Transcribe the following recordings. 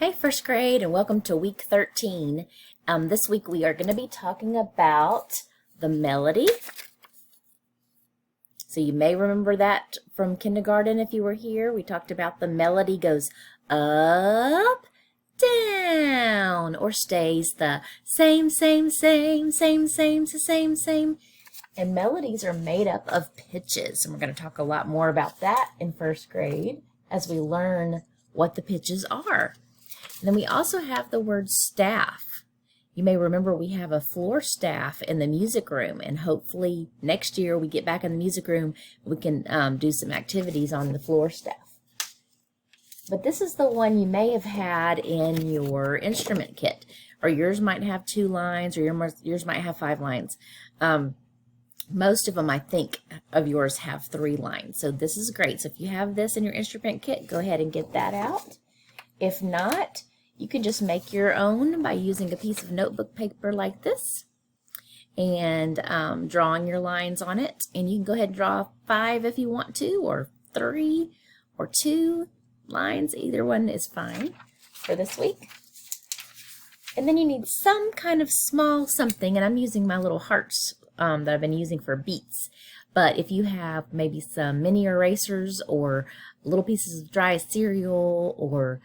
Hey, first grade, and welcome to week 13. This week we are going to be talking about the melody. So you may remember that from kindergarten if you were here. We talked about the melody goes up, down, or stays the same. And melodies are made up of pitches. And we're going to talk a lot more about that in first grade as we learn what the pitches are. And then we also have the word staff. You may remember we have a floor staff in the music room, and hopefully next year we get back in the music room, we can do some activities on the floor staff. But this is the one you may have had in your instrument kit, or yours might have 2 lines, or yours might have 5 lines. Most of them, I think, of yours have 3 lines. So this is great. So if you have this in your instrument kit, go ahead and get that out. If not, you can just make your own by using a piece of notebook paper like this and drawing your lines on it. And you can go ahead and draw 5 if you want to, or 3 or 2 lines. Either one is fine for this week. And then you need some kind of small something, and I'm using my little hearts that I've been using for beats. But if you have maybe some mini erasers or little pieces of dry cereal, or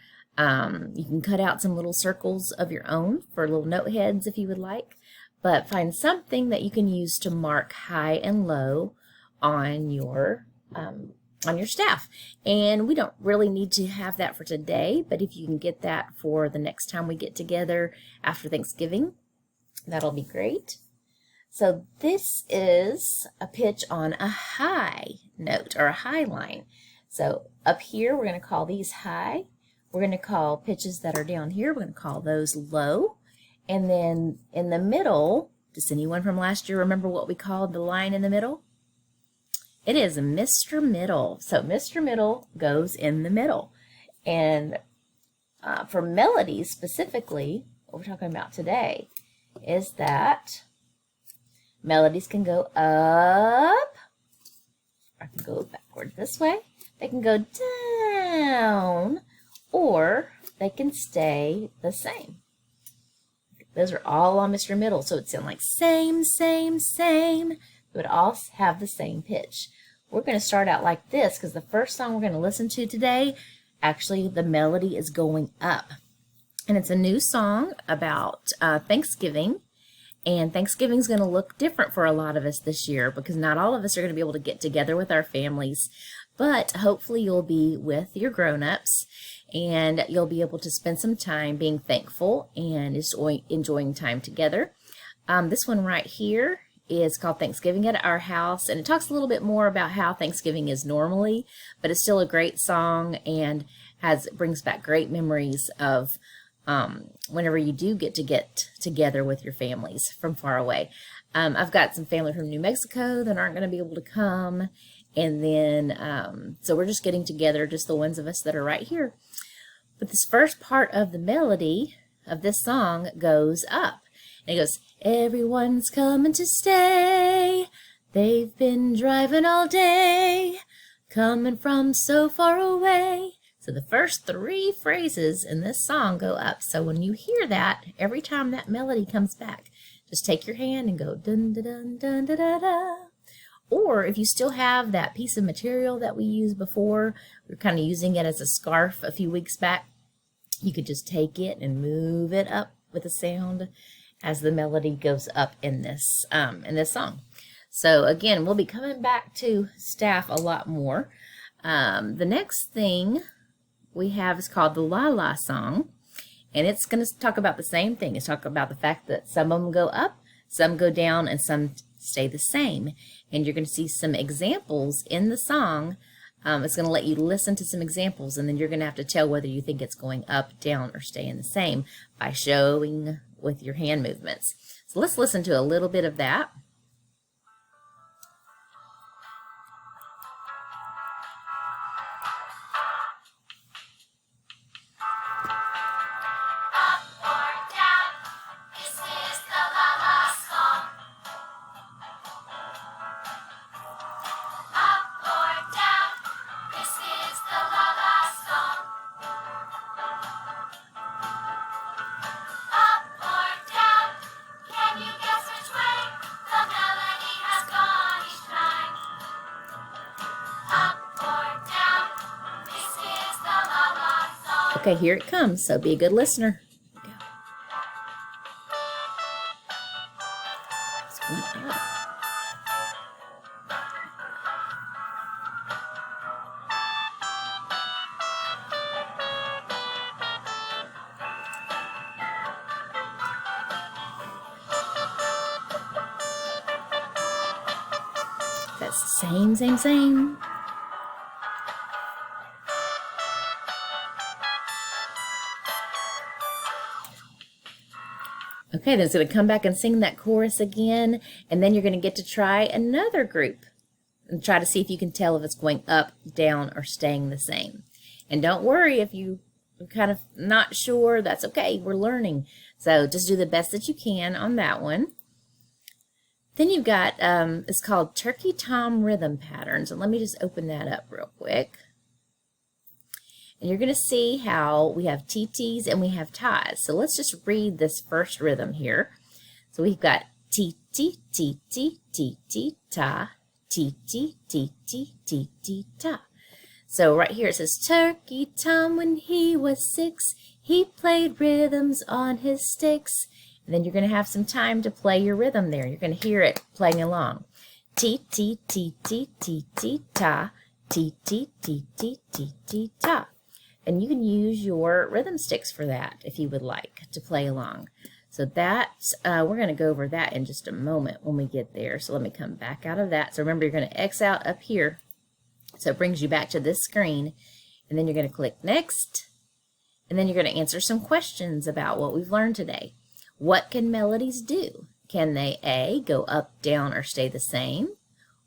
you can cut out some little circles of your own for little note heads if you would like. But find something that you can use to mark high and low on your staff. And we don't really need to have that for today, but if you can get that for the next time we get together after Thanksgiving, that'll be great. So this is a pitch on a high note, or a high line. So up here, we're going to call these high. We're going to call pitches that are down here, we're going to call those low. And then in the middle, does anyone from last year remember what we called the line in the middle? It is Mr. Middle. So Mr. Middle goes in the middle. And for melodies specifically, what we're talking about today is that melodies can go up, or can go backward this way. They can go down, or they can stay the same. Those are all on Mr. Middle, so it sounds like same. It would all have the same pitch. We're going to start out like this because the first song we're going to listen to today, actually the melody is going up. And it's a new song about Thanksgiving. And Thanksgiving's going to look different for a lot of us this year because not all of us are going to be able to get together with our families. But hopefully you'll be with your grown-ups and you'll be able to spend some time being thankful and just enjoying time together. This one right here is called Thanksgiving at Our House, and it talks a little bit more about how Thanksgiving is normally, but it's still a great song and brings back great memories of whenever you do get together with your families from far away. I've got some family from New Mexico that aren't going to be able to come, and then so we're just getting together, just the ones of us that are right here. But this first part of the melody of this song goes up. And it goes, everyone's coming to stay. They've been driving all day, coming from so far away. So the first 3 phrases in this song go up. So when you hear that, every time that melody comes back, just take your hand and go dun dun dun dun da da da. Or if you still have that piece of material that we used before, we were kind of using it as a scarf a few weeks back, you could just take it and move it up with the sound as the melody goes up in this song. So again, we'll be coming back to staff a lot more. The next thing we have is called the La La song, and it's going to talk about the same thing. It's talk about the fact that some of them go up, some go down, and some stay the same. And you're going to see some examples in the song. It's going to let you listen to some examples, and then you're going to have to tell whether you think it's going up, down, or staying the same by showing with your hand movements. So let's listen to a little bit of that. Okay, here it comes, so be a good listener. Go. It's going up. That's the same, same, same. Okay, then it's going to come back and sing that chorus again, and then you're going to get to try another group and try to see if you can tell if it's going up, down, or staying the same. And don't worry if you're kind of not sure, that's okay, we're learning. So just do the best that you can on that one. Then you've got, it's called Turkey Tom Rhythm Patterns, and let me just open that up real quick. And you're going to see how we have TTs and we have ties. So let's just read this first rhythm here. So we've got TT, TT, TT, ta, TT, TT, TT, ta. So right here it says, Turkey Tom, when he was 6, he played rhythms on his sticks. And then you're going to have some time to play your rhythm there. You're going to hear it playing along. TT, TT, TT, ta, TT, TT, TT, ta. And you can use your rhythm sticks for that if you would like to play along. So that's, we're going to go over that in just a moment when we get there. So let me come back out of that. So remember, you're going to X out up here. So it brings you back to this screen. And then you're going to click Next. And then you're going to answer some questions about what we've learned today. What can melodies do? Can they A, go up, down, or stay the same?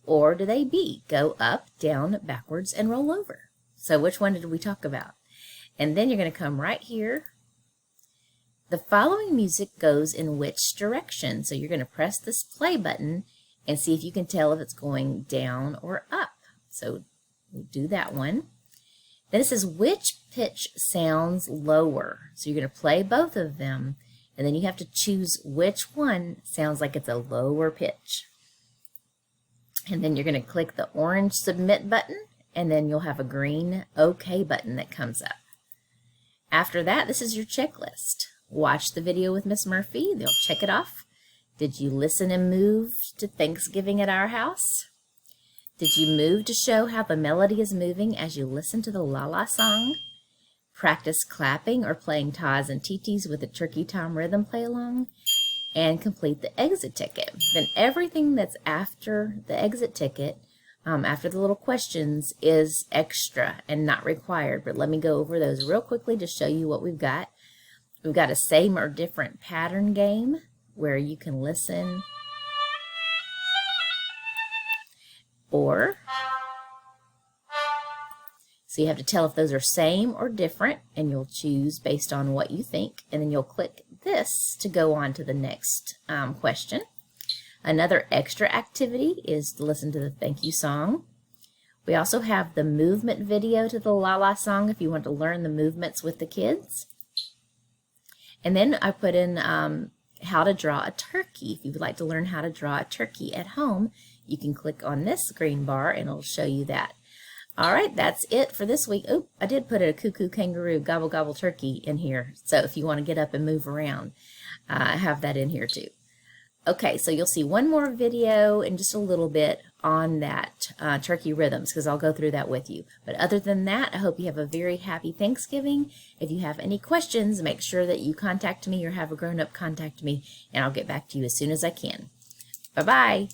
Or do they B, go up, down, backwards, and roll over? So which one did we talk about? And then you're going to come right here. The following music goes in which direction? So you're going to press this play button and see if you can tell if it's going down or up. So we'll do that one. Then it says which pitch sounds lower? So you're going to play both of them, and then you have to choose which one sounds like it's a lower pitch. And then you're going to click the orange Submit button, and then you'll have a green OK button that comes up. After that, this is your checklist. Watch the video with Miss Murphy. They'll check it off. Did you listen and move to Thanksgiving at our house? Did you move to show how the melody is moving as you listen to the La-La song? Practice clapping or playing tas and TTs with the Turkey Tom rhythm play along? And complete the exit ticket. Then everything that's after the exit ticket, after the little questions, is extra and not required. But let me go over those real quickly to show you what we've got. We've got a same or different pattern game where you can listen or, so you have to tell if those are same or different, and you'll choose based on what you think, and then you'll click this to go on to the next question. Another extra activity is to listen to the thank you song. We also have the movement video to the La-La song if you want to learn the movements with the kids. And then I put in how to draw a turkey. If you would like to learn how to draw a turkey at home, you can click on this green bar and it'll show you that. All right, that's it for this week. Oh, I did put a cuckoo kangaroo gobble gobble turkey in here. So if you want to get up and move around, I have that in here too. Okay, so you'll see one more video in just a little bit on that turkey rhythms, because I'll go through that with you. But other than that, I hope you have a very happy Thanksgiving. If you have any questions, make sure that you contact me or have a grown-up contact me, and I'll get back to you as soon as I can. Bye-bye.